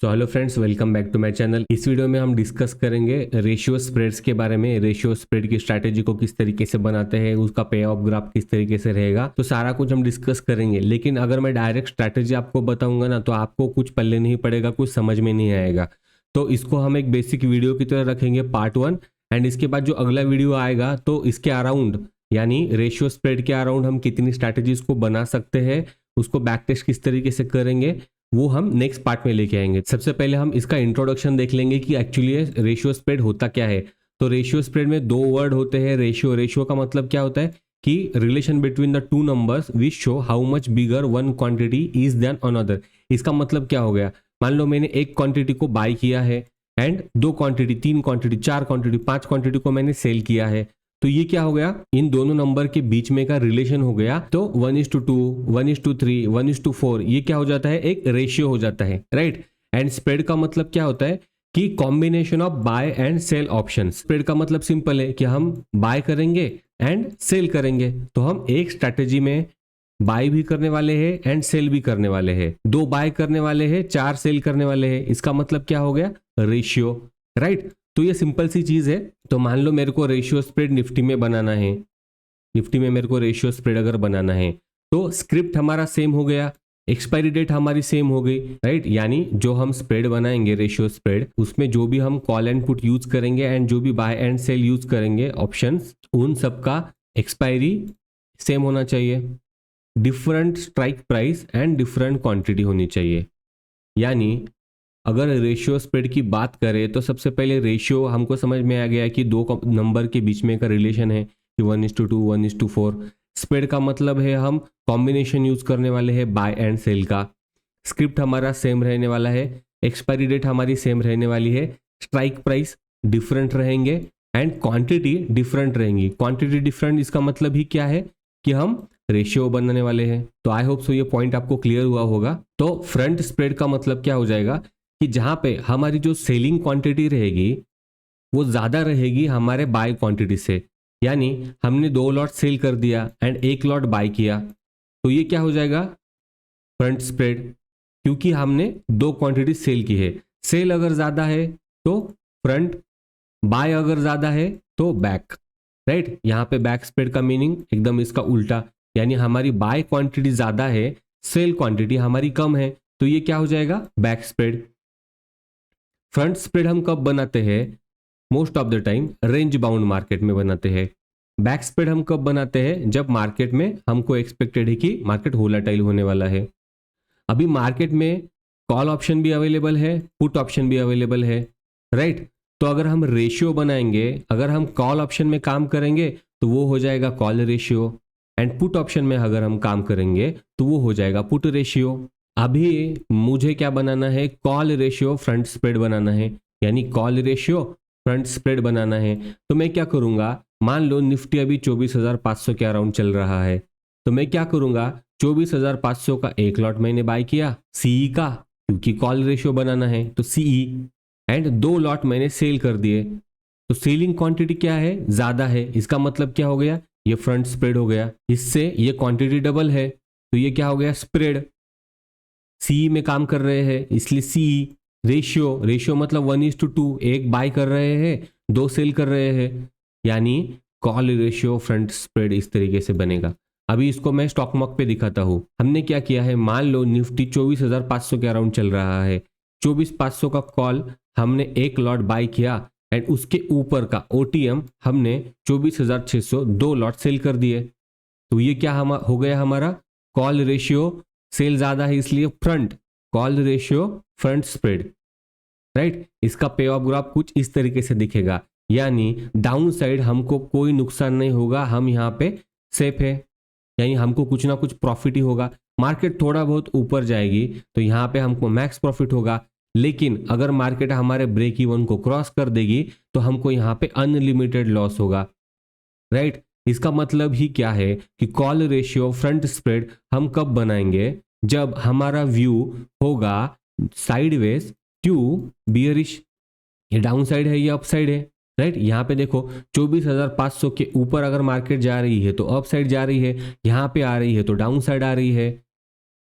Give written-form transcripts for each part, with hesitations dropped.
तो hello friends, welcome back to my channel. इस video में हम डिस्कस करेंगे रेशियो स्प्रेड्स के बारे में। रेशियो स्प्रेड की स्ट्रैटेजी को किस तरीके से बनाते हैं, उसका पे ऑफ ग्राफ किस तरीके से रहेगा, तो सारा कुछ हम डिस्कस करेंगे। लेकिन अगर मैं डायरेक्ट स्ट्रैटेजी आपको बताऊंगा ना, तो आपको कुछ पल्ले नहीं पड़ेगा, कुछ समझ में नहीं आएगा। तो इसको हम एक बेसिक वीडियो की तरह रखेंगे, पार्ट 1। एंड इसके बाद जो अगला वीडियो आएगा तो इसके अराउंड, यानी रेशियो स्प्रेड के अराउंड हम कितनी स्ट्रैटेजीज को बना सकते हैं, उसको बैक टेस्ट किस तरीके से करेंगे, वो हम नेक्स्ट पार्ट में लेके आएंगे। सबसे पहले हम इसका इंट्रोडक्शन देख लेंगे कि एक्चुअली रेशियो स्प्रेड होता क्या है। तो रेशियो स्प्रेड में दो वर्ड होते हैं। रेशियो का मतलब क्या होता है कि relation between the two numbers which show how much bigger one quantity is than another. इसका मतलब क्या हो गया, मान लो मैंने एक क्वांटिटी को बाय किया है एंड दो क्वांटिटी, तीन क्वांटिटी, चार क्वांटिटी, पांच क्वांटिटी को मैंने सेल किया है। तो ये क्या हो गया, इन दोनों नंबर के बीच में का रिलेशन हो गया। तो 1:2, 1:3, 1:4, ये क्या हो जाता है, एक रेशियो हो जाता है, राइट। एंड स्प्रेड का मतलब क्या होता है कि combination of buy and sell option. Spread का मतलब सिंपल है कि हम बाय करेंगे एंड सेल करेंगे। तो हम एक स्ट्रैटेजी में बाय भी करने वाले हैं एंड सेल भी करने वाले हैं। दो बाय करने वाले हैं, चार सेल करने वाले हैं। इसका मतलब क्या हो गया, रेशियो, राइट। तो ये सिंपल सी चीज है। तो मान लो मेरे को रेशियो स्प्रेड निफ्टी में बनाना है, निफ्टी में मेरे को रेशियो स्प्रेड अगर बनाना है तो स्क्रिप्ट हमारा सेम हो गया, एक्सपायरी डेट हमारी सेम हो गई, राइट। यानी जो हम स्प्रेड बनाएंगे रेशियो स्प्रेड, उसमें जो भी हम कॉल एंड पुट यूज करेंगे एंड जो भी बाय एंड सेल यूज करेंगे ऑप्शंस, उन सबका एक्सपायरी सेम होना चाहिए। Different strike price and different quantity होनी चाहिए। यानी अगर रेशियो स्प्रेड की बात करें तो सबसे पहले रेशियो हमको समझ में आ गया कि दो नंबर के बीच में का रिलेशन है कि 1:2, 1:4। स्प्रेड का मतलब है हम कॉम्बिनेशन यूज करने वाले हैं बाय एंड सेल का। स्क्रिप्ट हमारा सेम रहने वाला है, एक्सपायरी डेट हमारी सेम रहने वाली है, स्ट्राइक प्राइस डिफरेंट रहेंगे एंड क्वांटिटी डिफरेंट रहेंगी। क्वांटिटी डिफरेंट, इसका मतलब ही क्या है कि हम रेशियो बनाने वाले हैं। तो आई होप सो ये पॉइंट आपको क्लियर हुआ होगा। तो फ्रंट स्प्रेड का मतलब क्या हो जाएगा कि जहां पे हमारी जो सेलिंग क्वांटिटी रहेगी वो ज्यादा रहेगी हमारे बाय क्वांटिटी से। यानी हमने 2 लॉट सेल कर दिया एंड 1 लॉट बाय किया, तो ये क्या हो जाएगा, फ्रंट स्प्रेड, क्योंकि हमने 2 क्वांटिटी सेल की है। सेल अगर ज्यादा है तो फ्रंट, बाय अगर ज्यादा है तो बैक, राइट। यहां पे बैक स्प्रेड का मीनिंग एकदम इसका उल्टा, यानी हमारी बाय क्वांटिटी ज्यादा है, सेल क्वांटिटी हमारी कम है, तो ये क्या हो जाएगा, बैक स्प्रेड। फ्रंट स्प्रेड हम कब बनाते हैं, most of the time range bound market में बनाते हैं। बैक स्प्रेड हम कब बनाते हैं, जब मार्केट में हमको एक्सपेक्टेड है कि मार्केट वोलेटाइल होने वाला है। अभी मार्केट में कॉल ऑप्शन भी अवेलेबल है, पुट ऑप्शन भी अवेलेबल है, राइट। तो अगर हम रेशियो बनाएंगे, अगर हम कॉल ऑप्शन में काम करेंगे तो वो हो जाएगा call ratio, and put option में अगर हम काम करेंगे तो वो हो जाएगा पुट रेशियो। अभी मुझे क्या बनाना है, कॉल रेशियो फ्रंट स्प्रेड बनाना है, यानी कॉल रेशियो फ्रंट स्प्रेड बनाना है। तो मैं क्या करूंगा, मान लो निफ्टी अभी 24,500 के अराउंड चल रहा है, तो मैं क्या करूंगा, 24,500 का एक लॉट मैंने बाय किया सीई का, क्योंकि कॉल रेशियो बनाना है तो सीई, एंड 2 लॉट मैंने सेल कर दिए। तो सेलिंग क्वांटिटी क्या है, ज्यादा है, इसका मतलब क्या हो गया, ये फ्रंट स्प्रेड हो गया। इससे ये क्वांटिटी डबल है तो ये क्या हो गया, स्प्रेड। सी में काम कर रहे हैं इसलिए सी। रेशियो, रेशियो मतलब 1:2, एक बाय कर रहे हैं, 2 सेल कर रहे हैं, यानी कॉल रेशियो फ्रंट स्प्रेड इस तरीके से बनेगा। अभी इसको मैं स्टॉक मार्केट पे दिखाता हूं। हमने क्या किया है, मान लो निफ्टी 24,500 के अराउंड चल रहा है, 24,500 का कॉल हमने एक लॉट बाय किया एंड उसके ऊपर का ओटीएम हमने 24,600 2 लॉट सेल कर दिए। तो ये क्या हो गया हमारा, कॉल रेशियो, सेल ज्यादा है इसलिए front, call ratio front spread, right. इसका पे ऑफ ग्राफ कुछ इस तरीके से दिखेगा, यानी डाउन साइड हमको कोई नुकसान नहीं होगा, हम यहाँ पे सेफ है, यानी हमको कुछ ना कुछ प्रॉफिट ही होगा। मार्केट थोड़ा बहुत ऊपर जाएगी तो यहाँ पे हमको मैक्स प्रॉफिट होगा, लेकिन अगर मार्केट हमारे ब्रेक इवन को क्रॉस कर देगी तो हमको यहाँ पे अनलिमिटेड लॉस होगा, राइट। इसका मतलब ही क्या है कि कॉल रेशियो फ्रंट स्प्रेड हम कब बनाएंगे, जब हमारा व्यू होगा साइडवेज टू बियरिश। ये डाउन साइड है, ये अप साइड है, राइट। यहाँ पे देखो 24,500 के ऊपर अगर मार्केट जा रही है तो अप साइड जा रही है, यहाँ पे आ रही है तो डाउन साइड आ रही है।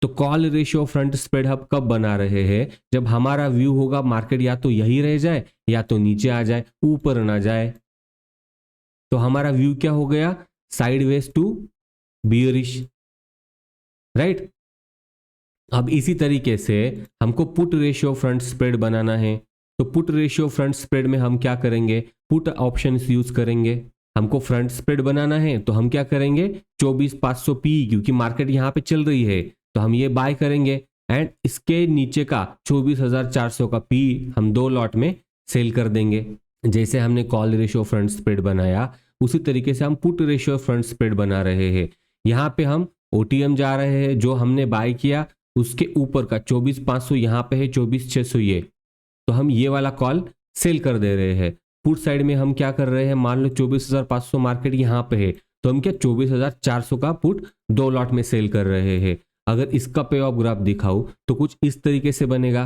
तो कॉल रेशियो फ्रंट स्प्रेड हम कब बना रहे हैं? जब हमारा व्यू होगा मार्केट या तो यही रह जाए या तो नीचे आ जाए, ऊपर ना जाए। तो हमारा व्यू क्या हो गया? Sideways to bearish, right. अब इसी तरीके से हमको पुट रेशियो फ्रंट स्प्रेड बनाना है। तो पुट रेशियो फ्रंट स्प्रेड में हम क्या करेंगे? पुट ऑप्शन यूज करेंगे। हमको फ्रंट स्प्रेड बनाना है तो हम क्या करेंगे? 24,500 पी, क्योंकि मार्केट यहाँ पे चल रही है तो हम ये बाय करेंगे, एंड इसके नीचे का 24,400 का पी हम 2 लॉट में सेल कर देंगे। जैसे हमने कॉल रेशियो फ्रंट स्प्रेड बनाया उसी तरीके से हम पुट रेशियो फ्रंट स्प्रेड बना रहे हैं। यहाँ पे हम ओटीएम जा रहे हैं, जो हमने बाय किया उसके ऊपर का 24,500 यहाँ पे है, 24,600 ये, तो हम ये वाला कॉल सेल कर दे रहे हैं। पुट साइड में हम क्या कर रहे हैं? मान लो 24,500 मार्केट यहाँ पे है तो हम क्या 24,400 का पुट 2 लॉट में सेल कर रहे हैं। अगर इसका पे ऑफ ग्राफ दिखाऊं तो कुछ इस तरीके से बनेगा।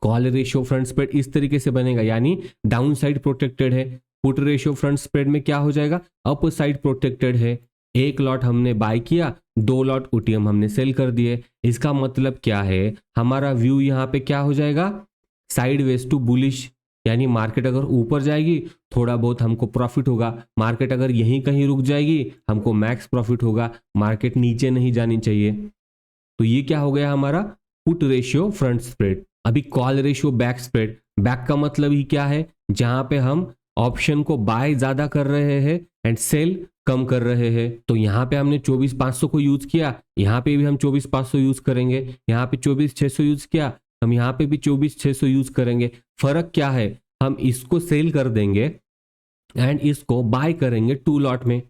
कॉल रेशियो फ्रंट स्प्रेड इस तरीके से बनेगा, यानी डाउन साइड प्रोटेक्टेड है। पुट रेशियो फ्रंट स्प्रेड में क्या हो जाएगा? अप साइड प्रोटेक्टेड है। एक लॉट हमने बाय किया, 2 लॉट ओटीएम हमने सेल कर दिए। इसका मतलब क्या है? हमारा व्यू यहाँ पे क्या हो जाएगा? साइडवेज टू बुलिश, यानी मार्केट अगर ऊपर जाएगी थोड़ा बहुत हमको प्रॉफिट होगा, मार्केट अगर यहीं कहीं रुक जाएगी हमको मैक्स प्रॉफिट होगा, मार्केट नीचे नहीं जानी चाहिए। तो ये क्या हो गया हमारा? Put ratio front spread. अभी call ratio back spread. Back का मतलब ही क्या है? जहां पे हम ऑप्शन को बाय ज्यादा कर रहे हैं एंड सेल कम कर रहे हैं। तो यहाँ पे हमने 24,500 को यूज किया, यहाँ पे भी हम 24,500 यूज करेंगे। यहाँ पे 24,600 यूज किया, हम यहाँ पे भी 24,600 यूज करेंगे। फर्क क्या है? हम इसको सेल कर देंगे एंड इसको बाय करेंगे 2 लॉट में,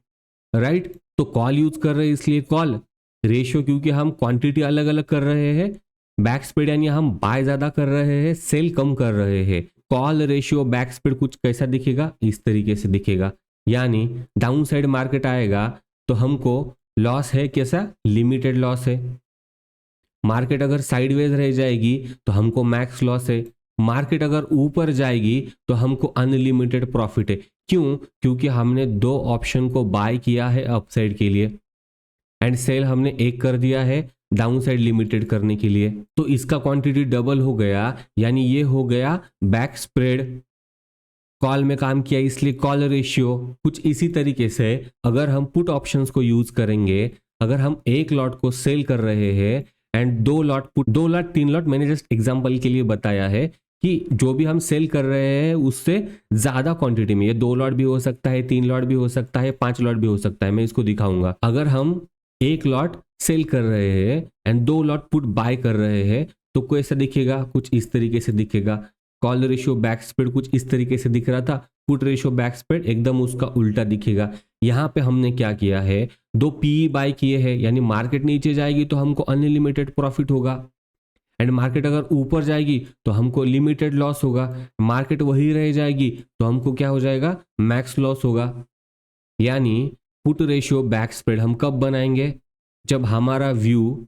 राइट। तो कॉल यूज कर रहे हैं इसलिए कॉल रेशियो, क्योंकि हम क्वांटिटी अलग अलग कर रहे हैं। बैक स्प्रेड यानी हम बाय ज्यादा कर रहे हैं, सेल कम कर रहे हैं। कॉल रेशियो बैक स्प्रेड कुछ कैसा दिखेगा? इस तरीके से दिखेगा, यानी डाउन साइड मार्केट आएगा तो हमको लॉस है, कैसा? लिमिटेड लॉस है। मार्केट अगर साइडवेज रह जाएगी तो हमको मैक्स लॉस है। मार्केट अगर ऊपर जाएगी तो हमको अनलिमिटेड प्रॉफिट है। क्यों? क्योंकि हमने 2 ऑप्शन को बाय किया है अपसाइड के लिए एंड सेल हमने एक कर दिया है डाउन साइड लिमिटेड करने के लिए। तो इसका क्वांटिटी डबल हो गया, यानी ये हो गया बैक स्प्रेड। कॉल में काम किया इसलिए कॉल रेशियो। कुछ इसी तरीके से अगर हम पुट ऑप्शंस को यूज करेंगे, अगर हम एक लॉट को सेल कर रहे हैं and 2 lot put, 2 lot 3 lot, मैंने जस्ट एग्जांपल के लिए बताया है कि जो भी हम सेल कर रहे हैं उससे ज्यादा क्वांटिटी में, ये 2 लॉट भी हो सकता है, 3 लॉट भी हो सकता है, 5 लॉट भी हो सकता है, मैं इसको दिखाऊंगा। अगर हम एक लॉट सेल कर रहे हैं एंड 2 लॉट पुट बाय कर रहे हैं तो कैसा दिखेगा? कुछ इस तरीके से दिखेगा। कॉल रेशियो बैक स्प्रेड कुछ इस तरीके से दिख रहा था, पुट रेशियो बैक स्प्रेड एकदम उसका उल्टा दिखेगा। यहाँ पे हमने क्या किया है? 2 पीई बाय किए हैं, यानी मार्केट नीचे जाएगी तो हमको अनलिमिटेड प्रॉफिट होगा एंड मार्केट अगर ऊपर जाएगी तो हमको लिमिटेड लॉस होगा। मार्केट वही रह जाएगी तो हमको क्या हो जाएगा? मैक्स लॉस होगा। यानी पुट रेशियो बैक स्प्रेड हम कब बनाएंगे? जब हमारा व्यू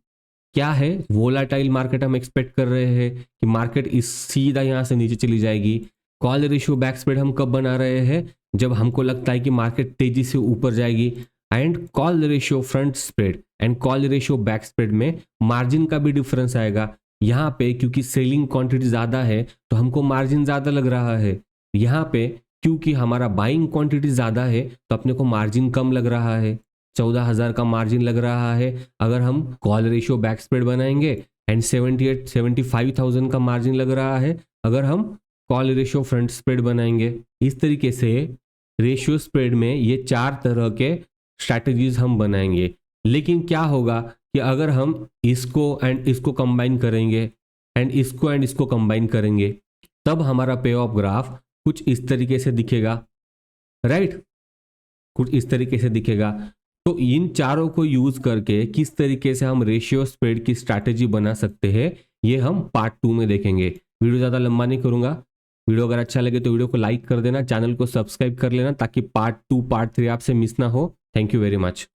क्या है? वोलाटाइल मार्केट हम एक्सपेक्ट कर रहे हैं कि मार्केट इस सीधा यहाँ से नीचे चली जाएगी। कॉल रेशियो बैक स्प्रेड हम कब बना रहे हैं? जब हमको लगता है कि मार्केट तेजी से ऊपर जाएगी। And call ratio front spread and call ratio back spread में मार्जिन का भी डिफरेंस आएगा। यहाँ पे क्योंकि सेलिंग क्वांटिटी ज्यादा है तो हमको मार्जिन ज्यादा लग रहा है। यहाँ पे क्योंकि हमारा बाइंग क्वांटिटी ज्यादा है तो अपने को मार्जिन कम लग रहा है, 14,000 का मार्जिन लग रहा है। अगर हम कॉल रेशियो बैक स्प्रेड बनाएंगे एंड 75,000 का मार्जिन लग रहा है अगर हम कॉल रेशियो फ्रंट स्प्रेड बनाएंगे। इस तरीके से रेशियो स्प्रेड में ये 4 तरह के स्ट्रैटेजीज हम बनाएंगे। लेकिन क्या होगा कि अगर हम इसको एंड इसको कंबाइन करेंगे एंड इसको कंबाइन करेंगे तब हमारा पे ऑफ ग्राफ कुछ इस तरीके से दिखेगा, राइट। कुछ इस तरीके से दिखेगा। तो इन चारों को यूज करके किस तरीके से हम रेशियो स्प्रेड की स्ट्रैटेजी बना सकते हैं ये हम पार्ट 2 में देखेंगे। वीडियो ज़्यादा लंबा नहीं करूंगा। वीडियो अगर अच्छा लगे तो वीडियो को लाइक कर देना, चैनल को सब्सक्राइब कर लेना ताकि पार्ट 2 पार्ट 3 आपसे मिस ना हो। Thank you very much.